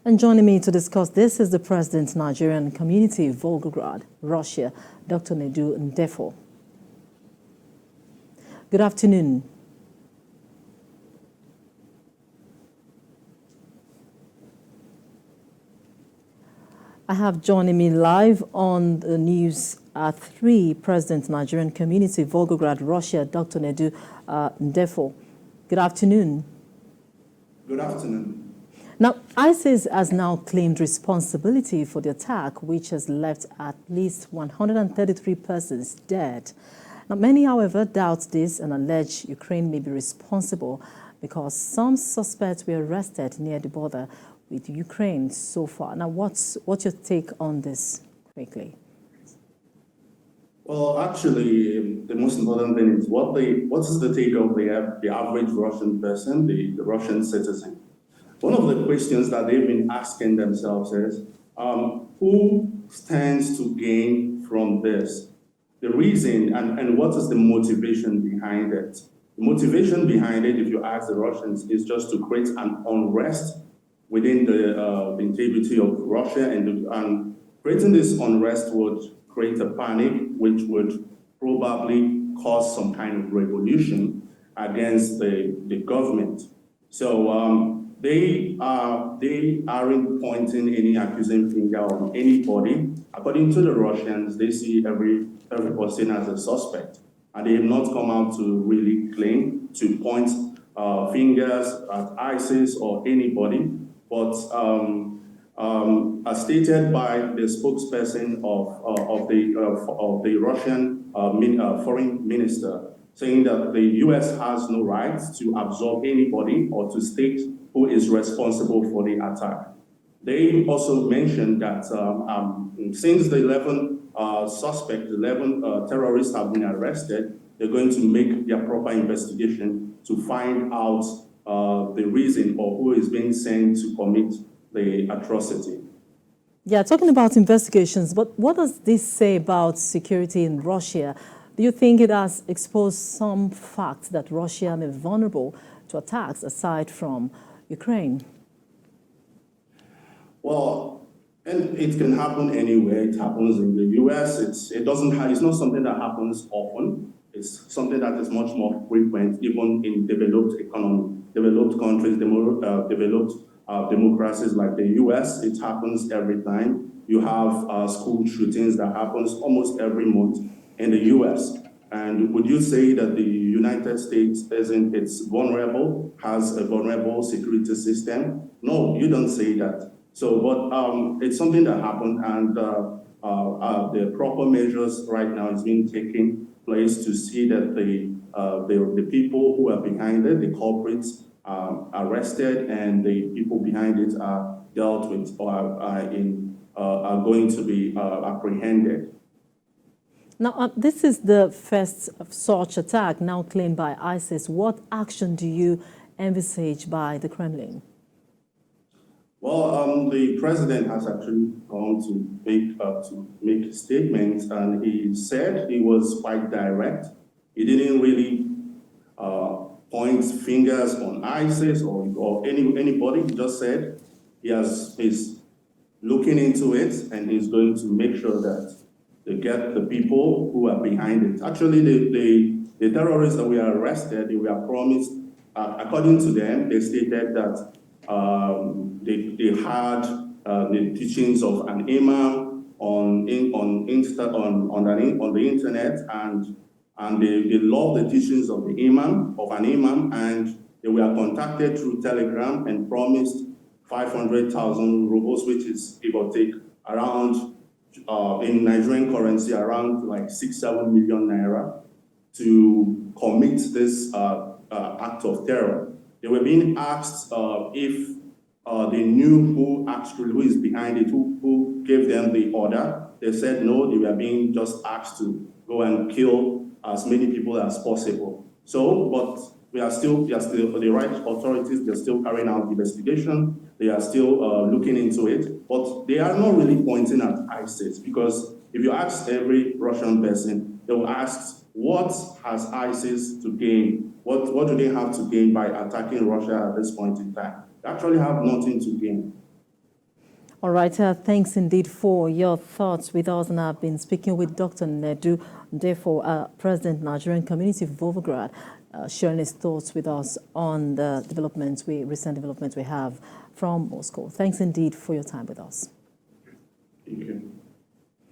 And joining me to discuss this is the President, Nigerian Community, Volgograd, Russia, Dr. Nedu Ndefo. Good afternoon. I have joining me live on the news at 3, President, Nigerian Community, Volgograd, Russia, Dr. Nedu Ndefo. Good afternoon. Good afternoon. Now, ISIS has now claimed responsibility for the attack, which has left at least 133 persons dead. Now, many, however, doubt this and allege Ukraine may be responsible because some suspects were arrested near the border with Ukraine so far. Now, what's your take on this quickly? Well, actually, the most important thing is what is the take of the average Russian person, the Russian citizen? One of the questions that they've been asking themselves is, who stands to gain from this? The reason and what is the motivation behind it? The motivation behind it, if you ask the Russians, is just to create an unrest within the integrity of Russia, and creating this unrest would create a panic, which would probably cause some kind of revolution against the government. So they aren't pointing any accusing finger on anybody. According to the Russians, they see every person as a suspect, and they have not come out to really claim to point fingers at ISIS or anybody. But as stated by the spokesperson of the Russian foreign minister, saying that the U.S. has no right to absolve anybody or to state who is responsible for the attack. They also mentioned that since the 11 terrorists have been arrested, they're going to make their proper investigation to find out the reason or who is being sent to commit the atrocity. Yeah, talking about investigations, but what does this say about security in Russia? Do you think it has exposed some facts that Russia may be vulnerable to attacks aside from Ukraine? Well, and it can happen anywhere. It happens in the U.S. It's not something that happens often. It's something that is much more frequent, even in developed economy, developed countries, developed democracies like the U.S. It happens every time. You have school shootings that happens almost every month in the U.S. And would you say that the United States it's vulnerable, has a vulnerable security system? No, you don't say that. So, but it's something that happened, and the proper measures right now is being taken place to see that the people who are behind it, the culprits, are arrested, and the people behind it are dealt with or are going to be apprehended. Now, this is the first of such attack now claimed by ISIS. What action do you envisage by the Kremlin? Well, the president has actually gone to make statements, and he said he was quite direct. He didn't really point fingers on ISIS or anybody. He just said he's looking into it, and he's going to make sure that they get the people who are behind it. Actually, the terrorists that were arrested, they were promised, according to them, they stated that they had the teachings of an imam on the internet, and they loved the teachings of an imam, and they were contacted through Telegram and promised 500,000 rubles, which is, give or take, around in Nigerian currency, around like 6-7 million naira, to commit this act of terror. They were being asked if they knew who is behind it, who gave them the order. They said no, they were being just asked to go and kill as many people as possible. So, but the right authorities, they're still carrying out the investigation. They are still looking into it, but they are not really pointing at ISIS, because if you ask every Russian person, they will ask, what has ISIS to gain? What do they have to gain by attacking Russia at this point in time? They actually have nothing to gain. All right, thanks indeed for your thoughts with us. And I've been speaking with Dr. Nedu, therefore, President Nigerian Community of Volgograd, sharing his thoughts with us on the recent developments we have from Moscow. Thanks indeed for your time with us. Thank you.